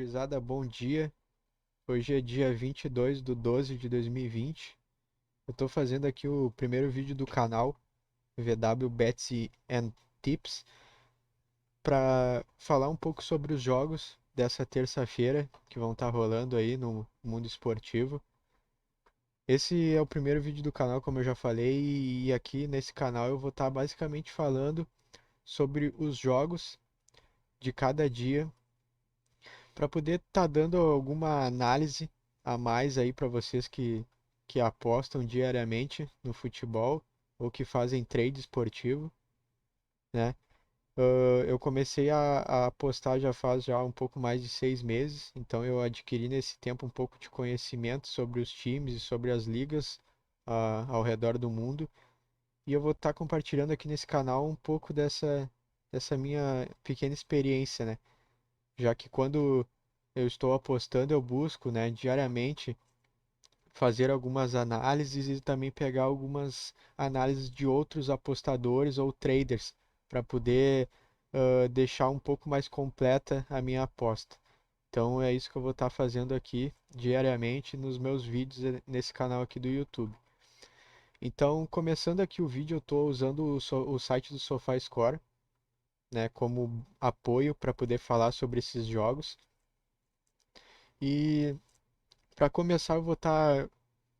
Gurizada, bom dia. Hoje é dia 22/12 de 2020. Eu tô fazendo aqui o primeiro vídeo do canal VW Bets and Tips para falar um pouco sobre os jogos dessa terça-feira que vão estar rolando aí no mundo esportivo. Esse é o primeiro vídeo do canal, como eu já falei, e aqui nesse canal eu vou estar basicamente falando sobre os jogos de cada dia para poder estar dando alguma análise a mais aí para vocês que apostam diariamente no futebol ou que fazem trade esportivo, né? Eu comecei a apostar já faz já um pouco mais de 6 meses, então eu adquiri nesse tempo um pouco de conhecimento sobre os times e sobre as ligas ao redor do mundo, e eu vou estar compartilhando aqui nesse canal um pouco dessa minha pequena experiência, né? Já que quando eu estou apostando, eu busco, né, diariamente fazer algumas análises e também pegar algumas análises de outros apostadores ou traders para poder deixar um pouco mais completa a minha aposta. Então é isso que eu vou estar fazendo aqui diariamente nos meus vídeos nesse canal aqui do YouTube. Então, começando aqui o vídeo, eu estou usando o site do SofaScore, né, como apoio para poder falar sobre esses jogos. E para começar, eu vou estar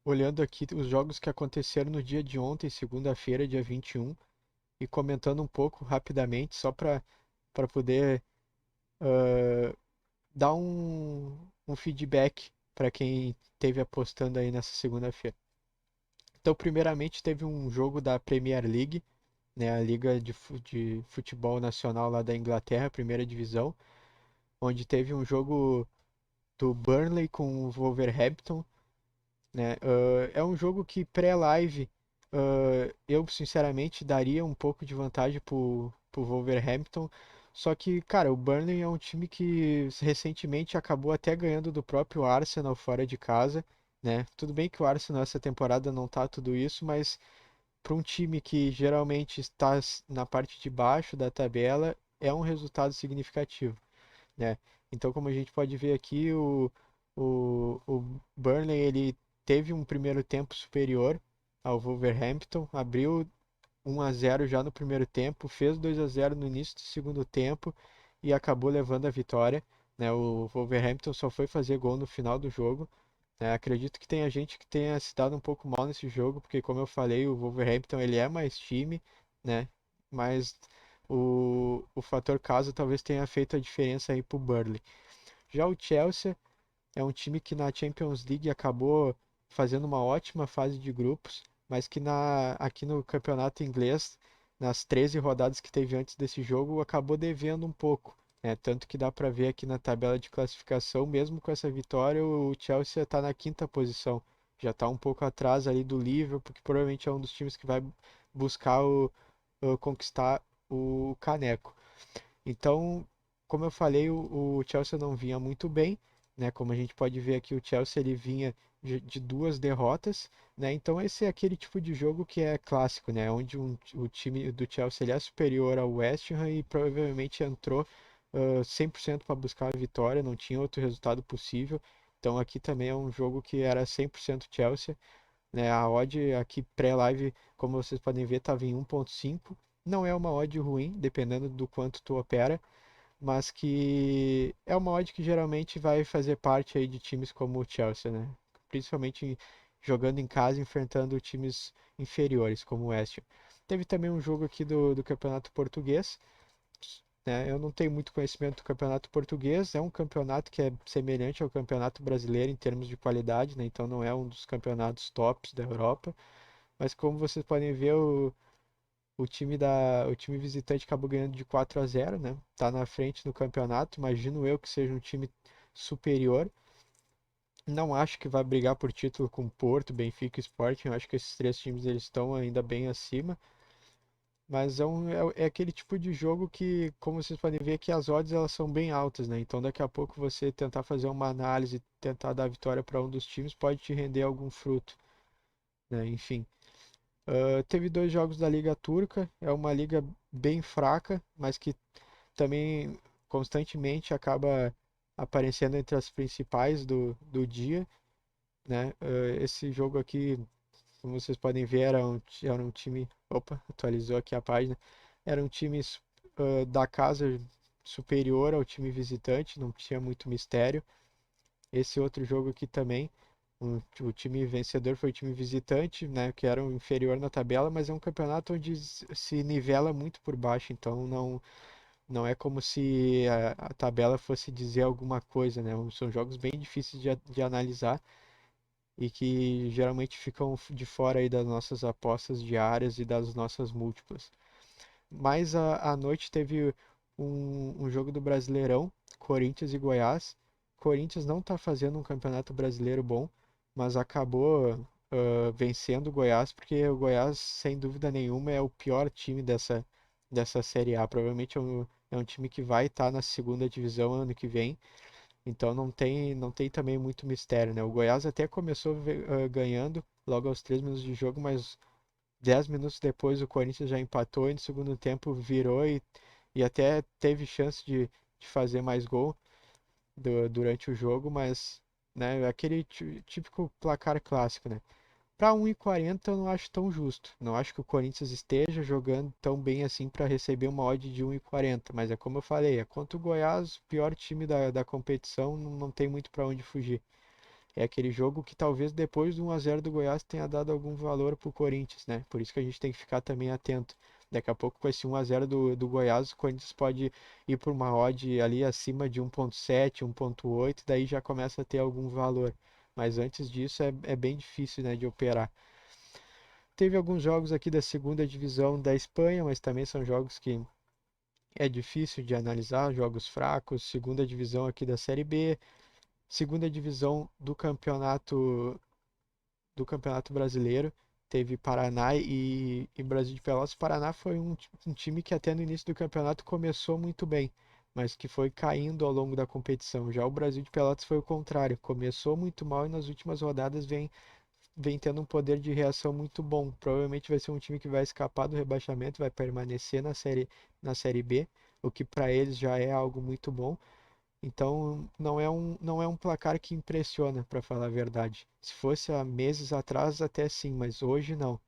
olhando aqui os jogos que aconteceram no dia de ontem, segunda-feira, dia 21, e comentando um pouco rapidamente, só para poder dar um feedback para quem esteve apostando aí nessa segunda-feira. Então, primeiramente, teve um jogo da Premier League, né, a Liga de Futebol Nacional lá da Inglaterra, primeira divisão, onde teve um jogo do Burnley com o Wolverhampton, né? É um jogo que pré-live eu sinceramente daria um pouco de vantagem pro Wolverhampton. Só que, cara, o Burnley é um time que recentemente acabou até ganhando do próprio Arsenal fora de casa, né? Tudo bem que o Arsenal essa temporada não tá tudo isso, mas para um time que geralmente está na parte de baixo da tabela, é um resultado significativo, né? Então, como a gente pode ver aqui, o Burnley ele teve um primeiro tempo superior ao Wolverhampton, abriu 1-0 já no primeiro tempo, fez 2-0 no início do segundo tempo e acabou levando a vitória, né? O Wolverhampton só foi fazer gol no final do jogo, né? Acredito que tenha gente que tenha se dado um pouco mal nesse jogo, porque como eu falei, o Wolverhampton ele é mais time, né? Mas o fator casa talvez tenha feito a diferença aí pro Burnley. Já o Chelsea é um time que na Champions League acabou fazendo uma ótima fase de grupos, mas que aqui no campeonato inglês, nas 13 rodadas que teve antes desse jogo, acabou devendo um pouco, né? Tanto que dá para ver aqui na tabela de classificação, mesmo com essa vitória, o Chelsea está na quinta posição. Já está um pouco atrás ali do Liverpool, porque provavelmente é um dos times que vai buscar conquistar o caneco. Então, como eu falei, o Chelsea não vinha muito bem, né? Como a gente pode ver aqui, o Chelsea ele vinha de duas derrotas, né? Então esse é aquele tipo de jogo que é clássico, né? Onde o time do Chelsea ele é superior ao West Ham e provavelmente entrou 100% para buscar a vitória, não tinha outro resultado possível. Então aqui também é um jogo que era 100% Chelsea, né? A odd aqui pré-live, como vocês podem ver, estava em 1,5. Não é uma odd ruim, dependendo do quanto tu opera, mas que é uma odd que geralmente vai fazer parte aí de times como o Chelsea, né? Principalmente jogando em casa, enfrentando times inferiores, como o West Ham. Teve também um jogo aqui do Campeonato Português, né? Eu não tenho muito conhecimento do Campeonato Português, é um campeonato que é semelhante ao Campeonato Brasileiro em termos de qualidade, né? Então não é um dos campeonatos tops da Europa, mas como vocês podem ver, o time visitante acabou ganhando de 4-0, né? Tá na frente no campeonato. Imagino eu que seja um time superior. Não acho que vai brigar por título com Porto, Benfica e Sporting. Eu acho que esses três times eles estão ainda bem acima. Mas é aquele tipo de jogo que, como vocês podem ver, que as odds elas são bem altas, né? Então daqui a pouco você tentar fazer uma análise, tentar dar vitória para um dos times pode te render algum fruto, né? Enfim. Teve dois jogos da Liga Turca, é uma liga bem fraca, mas que também constantemente acaba aparecendo entre as principais do dia, né? Esse jogo aqui, como vocês podem ver, era um time. Opa, atualizou aqui a página. Era um time da casa superior ao time visitante, não tinha muito mistério. Esse outro jogo aqui também, o time vencedor foi o time visitante, né, que era o inferior na tabela, mas é um campeonato onde se nivela muito por baixo, então não é como se a tabela fosse dizer alguma coisa, né? São jogos bem difíceis de analisar e que geralmente ficam de fora aí das nossas apostas diárias e das nossas múltiplas. Mas à noite teve um jogo do Brasileirão, Corinthians e Goiás. Corinthians não está fazendo um campeonato brasileiro bom, mas acabou vencendo o Goiás, porque o Goiás, sem dúvida nenhuma, é o pior time dessa Série A. Provavelmente é um time que vai estar na segunda divisão ano que vem, então não tem também muito mistério, né? O Goiás até começou ganhando logo aos 3 minutos de jogo, mas 10 minutos depois o Corinthians já empatou e no segundo tempo virou e até teve chance de fazer mais gol durante o jogo, mas né, é aquele típico placar clássico, né? Para 1,40 eu não acho tão justo. Não acho que o Corinthians esteja jogando tão bem assim para receber uma odd de 1,40, mas é como eu falei, é contra o Goiás, o pior time da competição, não tem muito para onde fugir. É aquele jogo que talvez depois do 1-0 do Goiás tenha dado algum valor pro Corinthians, né? Por isso que a gente tem que ficar também atento. Daqui a pouco com esse 1-0 do Goiás, o Corinthians pode ir por uma odd ali acima de 1,7, 1,8, daí já começa a ter algum valor. Mas antes disso é bem difícil, né, de operar. Teve alguns jogos aqui da segunda divisão da Espanha, mas também são jogos que é difícil de analisar, jogos fracos. Segunda divisão aqui da Série B, segunda divisão do Campeonato Brasileiro. Teve Paraná e Brasil de Pelotas. Paraná foi um time que até no início do campeonato começou muito bem, mas que foi caindo ao longo da competição. Já o Brasil de Pelotas foi o contrário, começou muito mal e nas últimas rodadas vem tendo um poder de reação muito bom. Provavelmente vai ser um time que vai escapar do rebaixamento, vai permanecer na série B, o que para eles já é algo muito bom. Então não é um placar que impressiona, para falar a verdade. Se fosse há meses atrás, até sim, mas hoje não.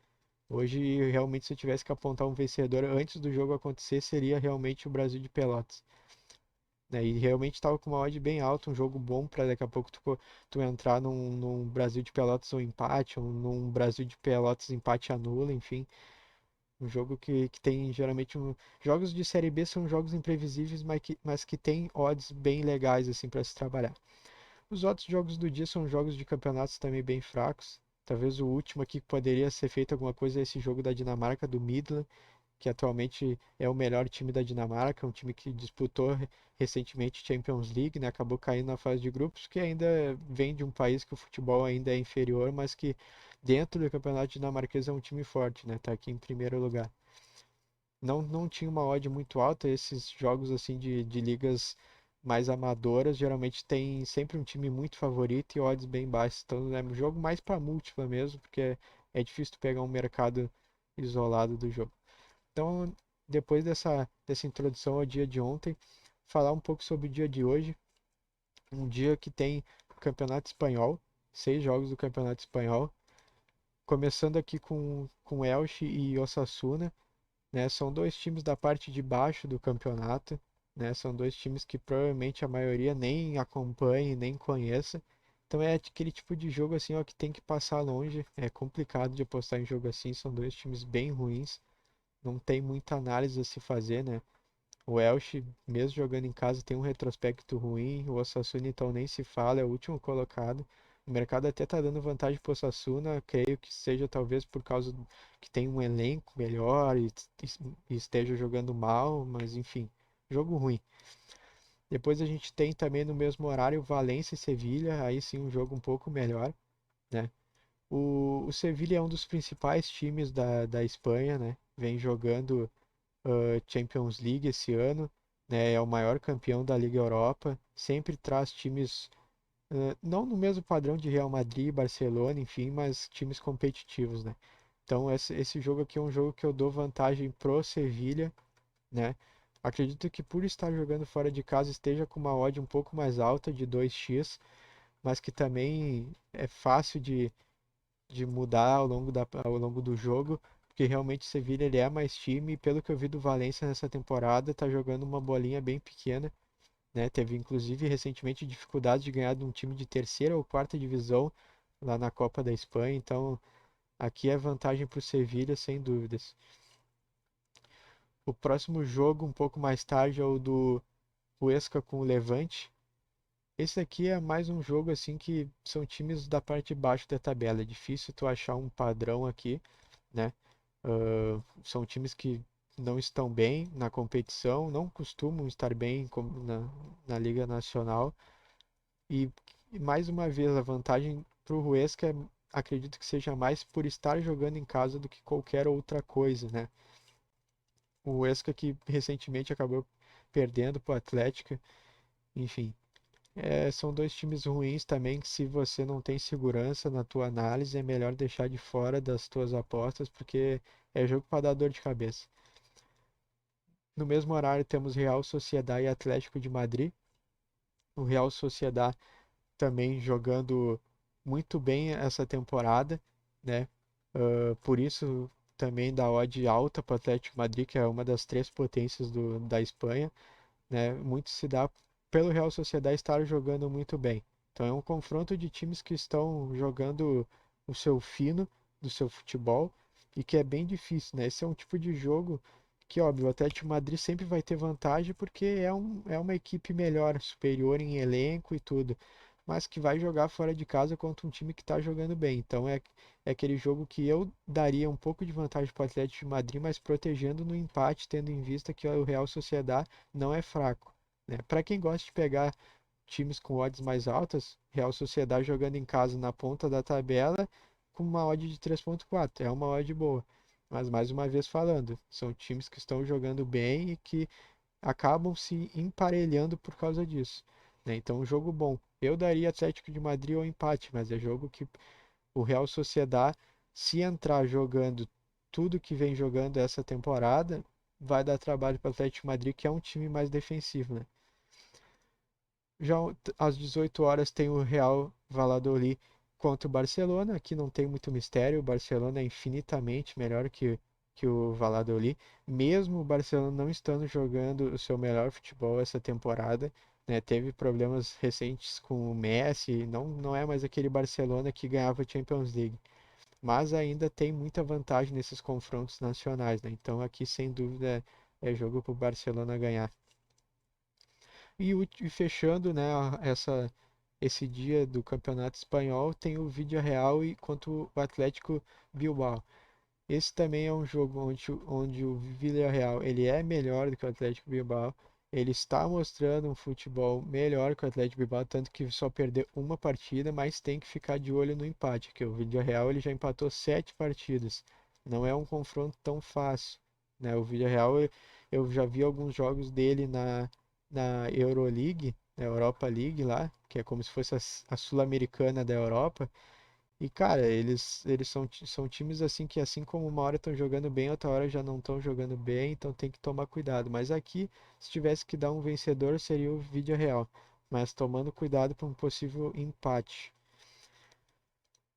Hoje, realmente, se eu tivesse que apontar um vencedor antes do jogo acontecer, seria realmente o Brasil de Pelotas. Né? E realmente estava com uma odd bem alta, um jogo bom para daqui a pouco tu entrar num Brasil de Pelotas ou empate, ou num Brasil de Pelotas empate anula, enfim. Um jogo que tem geralmente jogos de Série B são jogos imprevisíveis, mas que tem odds bem legais assim para se trabalhar. Os outros jogos do dia são jogos de campeonatos também bem fracos. Talvez o último aqui que poderia ser feito alguma coisa é esse jogo da Dinamarca, do Midland, que atualmente é o melhor time da Dinamarca, um time que disputou recentemente Champions League, né? Acabou caindo na fase de grupos, que ainda vem de um país que o futebol ainda é inferior, mas que dentro do campeonato dinamarquês é um time forte, né? Tá aqui em primeiro lugar. Não tinha uma odd muito alta, esses jogos assim de ligas mais amadoras geralmente tem sempre um time muito favorito e odds bem baixas. Então é um jogo mais para múltipla mesmo, porque é difícil tu pegar um mercado isolado do jogo. Então, depois dessa introdução ao dia de ontem, falar um pouco sobre o dia de hoje, um dia que tem o Campeonato Espanhol, 6 jogos do Campeonato Espanhol, começando aqui com Elche e Osasuna, né? São dois times da parte de baixo do campeonato, né? São dois times que provavelmente a maioria nem acompanha, nem conheça. Então é aquele tipo de jogo assim, ó, que tem que passar longe. É complicado de apostar em jogo assim, são dois times bem ruins. Não tem muita análise a se fazer, né? O Elche, mesmo jogando em casa, tem um retrospecto ruim. O Osasuna, então, nem se fala, é o último colocado. O mercado até tá dando vantagem pro Osasuna, creio que seja talvez por causa que tem um elenco melhor e esteja jogando mal, mas enfim, jogo ruim. Depois a gente tem também no mesmo horário Valência e Sevilha, aí sim um jogo um pouco melhor, né? O Sevilha é um dos principais times da Espanha, né? Vem jogando Champions League esse ano, né? É o maior campeão da Liga Europa, sempre traz times, não no mesmo padrão de Real Madrid, Barcelona, enfim, mas times competitivos, né? Então esse jogo aqui é um jogo que eu dou vantagem pro Sevilha, né? Acredito que por estar jogando fora de casa esteja com uma odd um pouco mais alta de 2x, mas que também é fácil de mudar ao longo do jogo, porque realmente o Sevilla ele é mais time, e pelo que eu vi do Valência nessa temporada, tá jogando uma bolinha bem pequena, né? Teve inclusive recentemente dificuldade de ganhar de um time de terceira ou quarta divisão lá na Copa da Espanha, então aqui é vantagem para o Sevilla, sem dúvidas. O próximo jogo, um pouco mais tarde, é o do Huesca com o Levante. Esse aqui é mais um jogo assim que são times da parte de baixo da tabela. É difícil tu achar um padrão aqui, né? São times que não estão bem na competição, não costumam estar bem na Liga Nacional. E, e mais uma vez, a vantagem para o Huesca acredito que seja mais por estar jogando em casa do que qualquer outra coisa, né? O Huesca que recentemente acabou perdendo para o Atlético, enfim. São dois times ruins também que se você não tem segurança na tua análise, é melhor deixar de fora das tuas apostas, porque é jogo para dar dor de cabeça. No mesmo horário temos Real Sociedad e Atlético de Madrid. O Real Sociedad também jogando muito bem essa temporada, né? Por isso também dá odd alta para o Atlético de Madrid, que é uma das três potências da Espanha, né? Muito se dá pelo Real Sociedad estar jogando muito bem. Então é um confronto de times que estão jogando o seu fino do seu futebol e que é bem difícil, né? Esse é um tipo de jogo que, óbvio, o Atlético de Madrid sempre vai ter vantagem porque é uma equipe melhor, superior em elenco e tudo, mas que vai jogar fora de casa contra um time que está jogando bem. Então é aquele jogo que eu daria um pouco de vantagem para o Atlético de Madrid, mas protegendo no empate, tendo em vista que o Real Sociedad não é fraco, né? Para quem gosta de pegar times com odds mais altas, Real Sociedad jogando em casa na ponta da tabela com uma odd de 3,4, é uma odd boa. Mas mais uma vez falando, são times que estão jogando bem e que acabam se emparelhando por causa disso, né? Então, um jogo bom. Eu daria Atlético de Madrid ou empate, mas é jogo que o Real Sociedad, se entrar jogando tudo que vem jogando essa temporada, vai dar trabalho para o Atlético de Madrid, que é um time mais defensivo, né? Já às 18 horas tem o Real Valladolid contra o Barcelona. Aqui não tem muito mistério, o Barcelona é infinitamente melhor que o Valladolid, mesmo o Barcelona não estando jogando o seu melhor futebol essa temporada, né? Teve problemas recentes com o Messi, não é mais aquele Barcelona que ganhava a Champions League, mas ainda tem muita vantagem nesses confrontos nacionais, né? Então aqui sem dúvida é jogo para o Barcelona ganhar. E fechando, né, esse dia do Campeonato Espanhol, tem o Villarreal e contra o Atlético Bilbao. Esse também é um jogo onde o Villarreal ele é melhor do que o Atlético Bilbao. Ele está mostrando um futebol melhor que o Atlético Bilbao, tanto que só perdeu uma partida, mas tem que ficar de olho no empate, que o Villarreal ele já empatou 7 partidas. Não é um confronto tão fácil, né? O Villarreal eu já vi alguns jogos dele na Euroleague, na Europa League lá, que é como se fosse a Sul-Americana da Europa. E, cara, eles são times assim que, assim como uma hora estão jogando bem, outra hora já não estão jogando bem, então tem que tomar cuidado. Mas aqui, se tivesse que dar um vencedor, seria o Villarreal, mas tomando cuidado para um possível empate.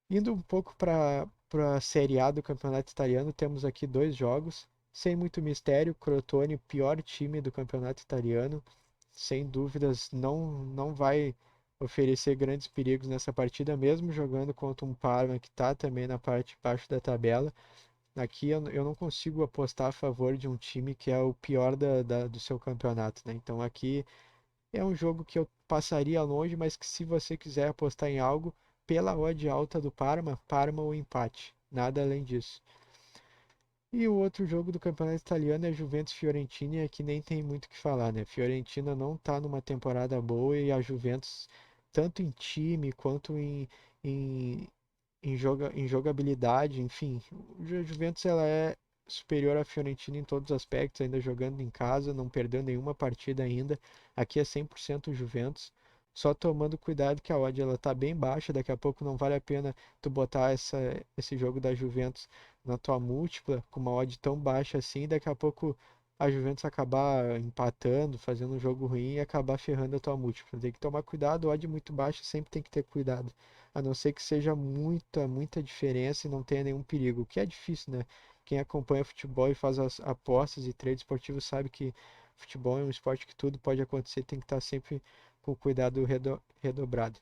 Indo um pouco para a Série A do Campeonato Italiano, temos aqui dois jogos, sem muito mistério. Crotone, pior time do Campeonato Italiano, sem dúvidas, não vai oferecer grandes perigos nessa partida, mesmo jogando contra um Parma que está também na parte de baixo da tabela. Aqui eu não consigo apostar a favor de um time que é o pior do seu campeonato, né? Então aqui é um jogo que eu passaria longe, mas que se você quiser apostar em algo, pela odd alta do Parma, Parma ou empate. Nada além disso. E o outro jogo do campeonato italiano é Juventus Fiorentina, e aqui nem tem muito o que falar, né? Fiorentina não está numa temporada boa e a Juventus, tanto em time quanto em, em jogabilidade, enfim, a Juventus ela é superior à Fiorentina em todos os aspectos, ainda jogando em casa, não perdeu nenhuma partida ainda. Aqui é 100% Juventus. Só tomando cuidado que a odd ela tá bem baixa, daqui a pouco não vale a pena tu botar esse jogo da Juventus na tua múltipla com uma odd tão baixa assim, daqui a pouco a Juventus acabar empatando, fazendo um jogo ruim e acabar ferrando a tua múltipla. Tem que tomar cuidado, odd muito baixo sempre tem que ter cuidado. A não ser que seja muita, muita diferença e não tenha nenhum perigo, o que é difícil, né? Quem acompanha futebol e faz as apostas e trade esportivo sabe que futebol é um esporte que tudo pode acontecer, tem que estar sempre com cuidado redobrado.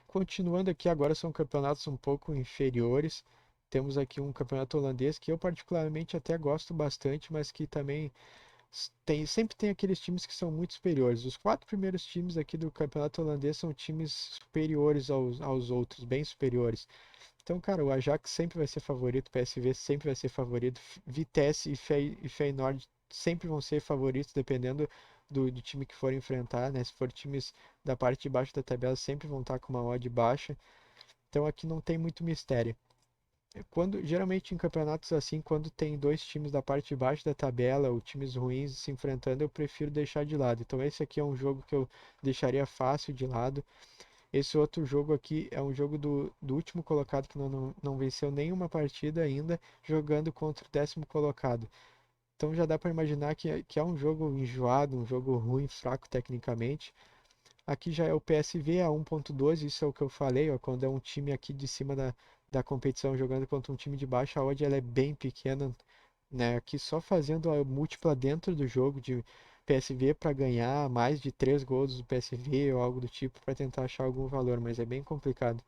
Continuando aqui, agora são campeonatos um pouco inferiores. Temos aqui um campeonato holandês que eu particularmente até gosto bastante, mas que também sempre tem aqueles times que são muito superiores. Os quatro primeiros times aqui do campeonato holandês são times superiores aos outros, bem superiores. Então, cara, o Ajax sempre vai ser favorito, o PSV sempre vai ser favorito, Vitesse e Feyenoord sempre vão ser favoritos, dependendo do time que for enfrentar, né? Se for times da parte de baixo da tabela, sempre vão estar com uma odd baixa. Então, aqui não tem muito mistério. Geralmente em campeonatos assim, quando tem dois times da parte de baixo da tabela, ou times ruins se enfrentando, eu prefiro deixar de lado. Então, esse aqui é um jogo que eu deixaria fácil de lado. Esse outro jogo aqui é um jogo do último colocado que não venceu nenhuma partida ainda, jogando contra o décimo colocado. Então já dá para imaginar que é um jogo enjoado, um jogo ruim, fraco tecnicamente. Aqui já é o PSV a 1.12, isso é o que eu falei, ó, quando é um time aqui de cima da competição jogando contra um time de baixo, a odd ela é bem pequena, né? Aqui só fazendo a múltipla dentro do jogo de PSV para ganhar mais de 3 gols do PSV ou algo do tipo para tentar achar algum valor, mas é bem complicado.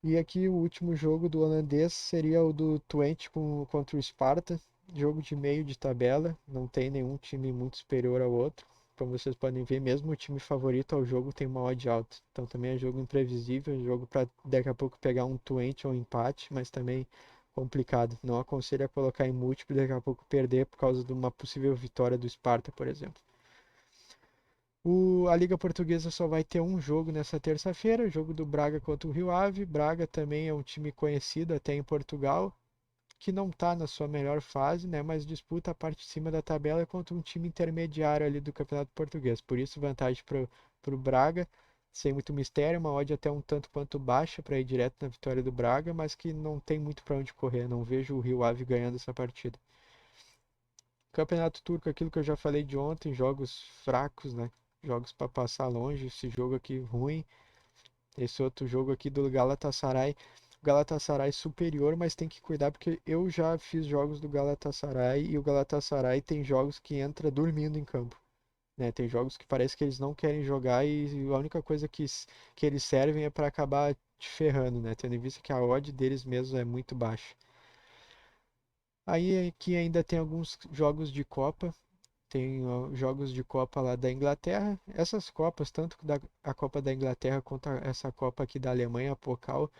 E aqui o último jogo do holandês seria o do Twente contra o Sparta, jogo de meio de tabela, não tem nenhum time muito superior ao outro. Como vocês podem ver, mesmo o time favorito ao jogo tem uma odd alta. Então também é jogo imprevisível, jogo para daqui a pouco pegar um Twente ou um empate, mas também complicado. Não aconselho a colocar em múltiplo e daqui a pouco perder por causa de uma possível vitória do Sparta, por exemplo. A Liga Portuguesa só vai ter um jogo nessa terça-feira, jogo do Braga contra o Rio Ave. Braga também é um time conhecido até em Portugal, que não está na sua melhor fase, né, mas disputa a parte de cima da tabela contra um time intermediário ali do Campeonato Português. Por isso, vantagem para o Braga, sem muito mistério, uma odd até um tanto quanto baixa para ir direto na vitória do Braga, mas que não tem muito para onde correr. Não vejo o Rio Ave ganhando essa partida. Campeonato Turco, aquilo que eu já falei de ontem, jogos fracos, né? Jogos para passar longe. Esse jogo aqui ruim. Esse outro jogo aqui do Galatasaray. O Galatasaray superior, mas tem que cuidar porque eu já fiz jogos do Galatasaray e o Galatasaray tem jogos que entra dormindo em campo, né? Tem jogos que parece que eles não querem jogar e a única coisa que eles servem é para acabar te ferrando, né? Tendo em vista que a odd deles mesmo é muito baixa. Aí aqui ainda tem alguns jogos de Copa. Tem jogos de Copa lá da Inglaterra. Essas Copas, tanto a Copa da Inglaterra quanto essa Copa aqui da Alemanha, a Pokal,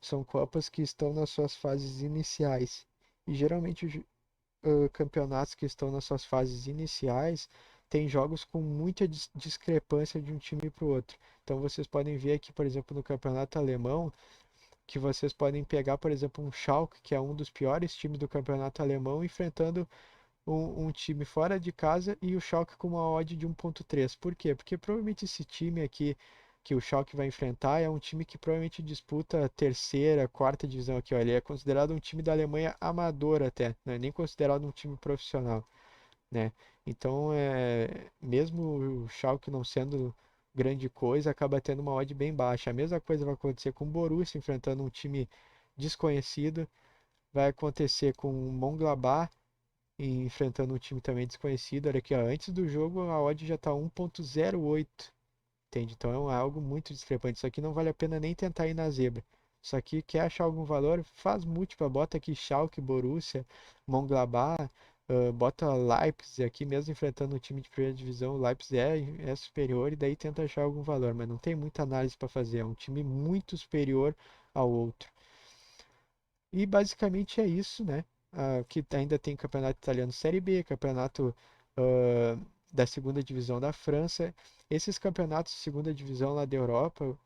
são Copas que estão nas suas fases iniciais. E geralmente os campeonatos que estão nas suas fases iniciais têm jogos com muita discrepância de um time para o outro. Então vocês podem ver aqui, por exemplo, no campeonato alemão, que vocês podem pegar, por exemplo, um Schalke, que é um dos piores times do campeonato alemão, enfrentando um time fora de casa e o Schalke com uma odd de 1.3. Por quê? Porque provavelmente esse time aqui que o Schalke vai enfrentar é um time que provavelmente disputa a terceira, quarta divisão aqui. Ó. Ele é considerado um time da Alemanha amador até, não é nem considerado um time profissional, né? Então, mesmo o Schalke não sendo grande coisa, acaba tendo uma odd bem baixa. A mesma coisa vai acontecer com o Borussia enfrentando um time desconhecido, vai acontecer com o Mönchengladbach e enfrentando um time também desconhecido. Olha aqui, ó, antes do jogo a odd já está 1.08, entende? Então é algo muito discrepante. Isso aqui não vale a pena nem tentar ir na zebra. Isso aqui quer achar algum valor, faz múltipla, bota aqui Schalke, Borussia, Mönchengladbach, bota Leipzig aqui mesmo enfrentando um time de primeira divisão, o Leipzig é superior e daí tenta achar algum valor, mas não tem muita análise para fazer, é um time muito superior ao outro. E basicamente é isso, né? Que ainda tem campeonato italiano Série B, campeonato ah, da segunda divisão da França. Esses campeonatos de segunda divisão lá da Europa,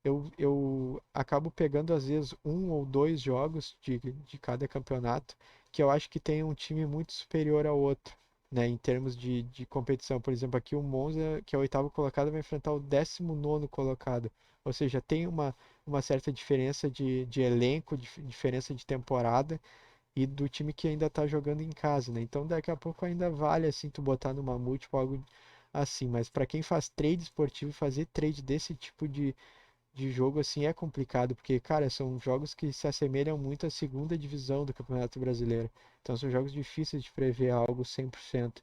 eu acabo pegando às vezes um ou dois jogos de cada campeonato, que eu acho que tem um time muito superior ao outro, né? Em termos de competição. Por exemplo, aqui o Monza, que é o oitavo colocado, vai enfrentar o 19º colocado. Ou seja, tem uma certa diferença de elenco, diferença de temporada, e do time que ainda tá jogando em casa, né? Então daqui a pouco ainda vale assim tu botar numa múltipla algo assim, mas para quem faz trade esportivo, fazer trade desse tipo de jogo assim é complicado, porque, cara, são jogos que se assemelham muito à segunda divisão do Campeonato Brasileiro. Então são jogos difíceis de prever algo 100%.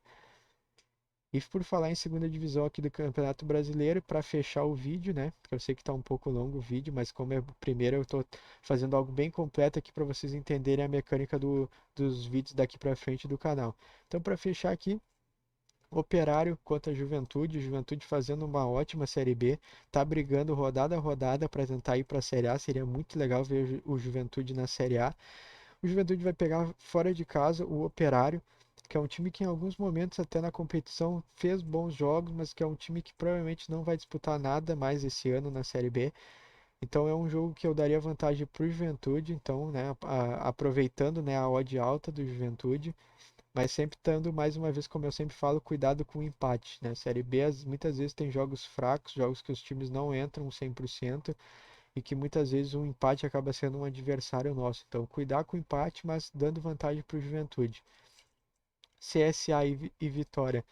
E por falar em segunda divisão aqui do Campeonato Brasileiro, para fechar o vídeo, né? Porque eu sei que está um pouco longo o vídeo, mas como é o primeiro, eu estou fazendo algo bem completo aqui para vocês entenderem a mecânica dos vídeos daqui para frente do canal. Então, para fechar aqui, Operário contra Juventude, Juventude fazendo uma ótima Série B, tá brigando rodada a rodada para tentar ir para a Série A, seria muito legal ver o Juventude na Série A. O Juventude vai pegar fora de casa o Operário, que é um time que em alguns momentos até na competição fez bons jogos, mas que é um time que provavelmente não vai disputar nada mais esse ano na Série B. Então é um jogo que eu daria vantagem para o Juventude, então, né, aproveitando, né, a odd alta do Juventude, mas sempre estando, mais uma vez, como eu sempre falo, cuidado com o empate, né? Série B muitas vezes tem jogos fracos, jogos que os times não entram 100% e que muitas vezes um empate acaba sendo um adversário nosso. Então, cuidar com o empate, mas dando vantagem para o Juventude. CSA e Vitória.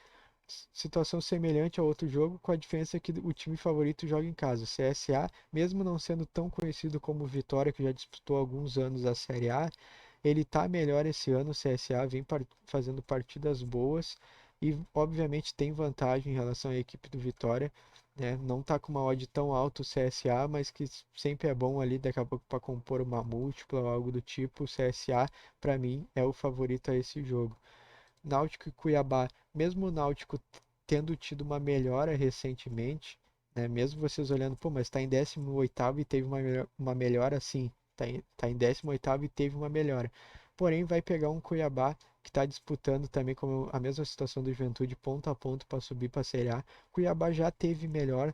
Situação semelhante ao outro jogo, com a diferença que o time favorito joga em casa. CSA, mesmo não sendo tão conhecido como Vitória, que já disputou há alguns anos a Série A, ele está melhor esse ano. O CSA vem fazendo partidas boas e, obviamente, tem vantagem em relação à equipe do Vitória. Né? Não está com uma odd tão alta o CSA, mas que sempre é bom ali daqui a pouco para compor uma múltipla ou algo do tipo. O CSA, para mim, é o favorito a esse jogo. Náutico e Cuiabá, mesmo o Náutico tendo tido uma melhora recentemente, né? Mesmo vocês olhando, pô, mas está em 18º e teve uma melhora, sim, tá em 18º e teve uma melhora. Porém, vai pegar um Cuiabá que está disputando também como a mesma situação do Juventude, ponto a ponto para subir para a Série A. Cuiabá já teve melhor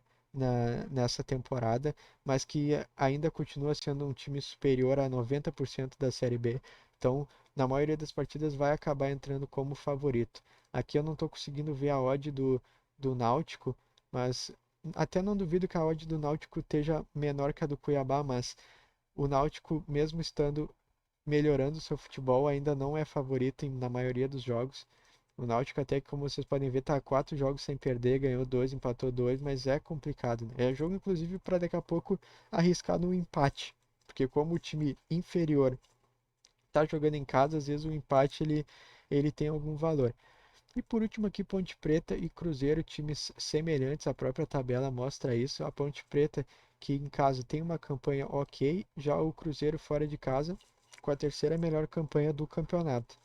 nessa temporada, mas que ainda continua sendo um time superior a 90% da Série B. Então, na maioria das partidas vai acabar entrando como favorito. Aqui eu não estou conseguindo ver a odd do Náutico, mas até não duvido que a odd do Náutico esteja menor que a do Cuiabá, mas o Náutico, mesmo estando melhorando seu futebol, ainda não é favorito na maioria dos jogos. O Náutico até que, como vocês podem ver, tá 4 jogos sem perder, ganhou 2, empatou 2, mas é complicado, né? É jogo, inclusive, para daqui a pouco arriscar no empate, porque como o time inferior tá jogando em casa, às vezes o empate ele tem algum valor. E por último aqui, Ponte Preta e Cruzeiro, times semelhantes, a própria tabela mostra isso. A Ponte Preta, que em casa tem uma campanha ok, já o Cruzeiro fora de casa, com a terceira melhor campanha do campeonato.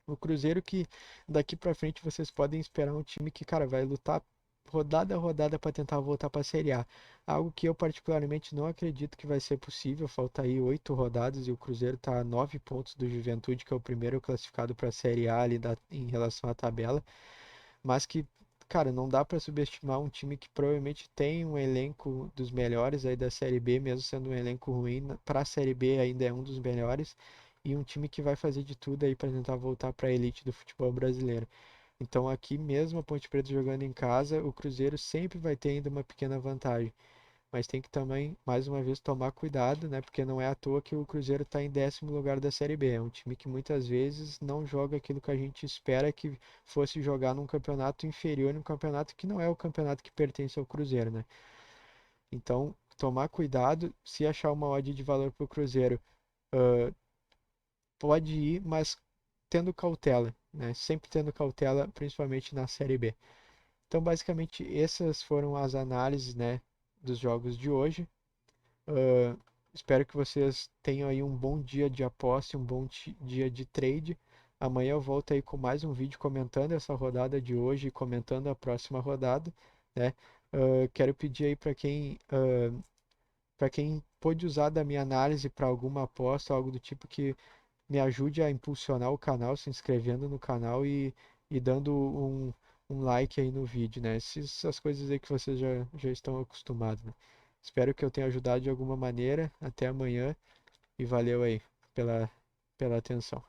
O Cruzeiro que daqui para frente vocês podem esperar um time que, cara, vai lutar rodada a rodada para tentar voltar para a Série A. Algo que eu particularmente não acredito que vai ser possível. Falta aí 8 rodadas e o Cruzeiro está a 9 pontos do Juventude, que é o primeiro classificado para a Série A ali em relação à tabela. Mas que, cara, não dá para subestimar um time que provavelmente tem um elenco dos melhores aí da Série B, mesmo sendo um elenco ruim, para a Série B ainda é um dos melhores, e um time que vai fazer de tudo aí para tentar voltar para a elite do futebol brasileiro. Então aqui mesmo a Ponte Preta jogando em casa, o Cruzeiro sempre vai ter ainda uma pequena vantagem, mas tem que também, mais uma vez, tomar cuidado, né? Porque não é à toa que o Cruzeiro está em 10º lugar da Série B. É um time que muitas vezes não joga aquilo que a gente espera que fosse jogar num campeonato inferior, num campeonato que não é o campeonato que pertence ao Cruzeiro, né? Então, tomar cuidado, se achar uma odd de valor para o Cruzeiro, ah, pode ir, mas tendo cautela, né? Sempre tendo cautela, principalmente na Série B. Então, basicamente, essas foram as análises, né, dos jogos de hoje. Uh, Espero que vocês tenham aí um bom dia de aposta, um bom dia de trade. Amanhã eu volto aí com mais um vídeo comentando essa rodada de hoje e comentando a próxima rodada, né? Quero pedir aí para quem pôde usar da minha análise para alguma aposta, algo do tipo que me ajude a impulsionar o canal, se inscrevendo no canal e dando um like aí no vídeo, né? Essas coisas aí que vocês já estão acostumados, né? Espero que eu tenha ajudado de alguma maneira. Até amanhã e valeu aí pela atenção.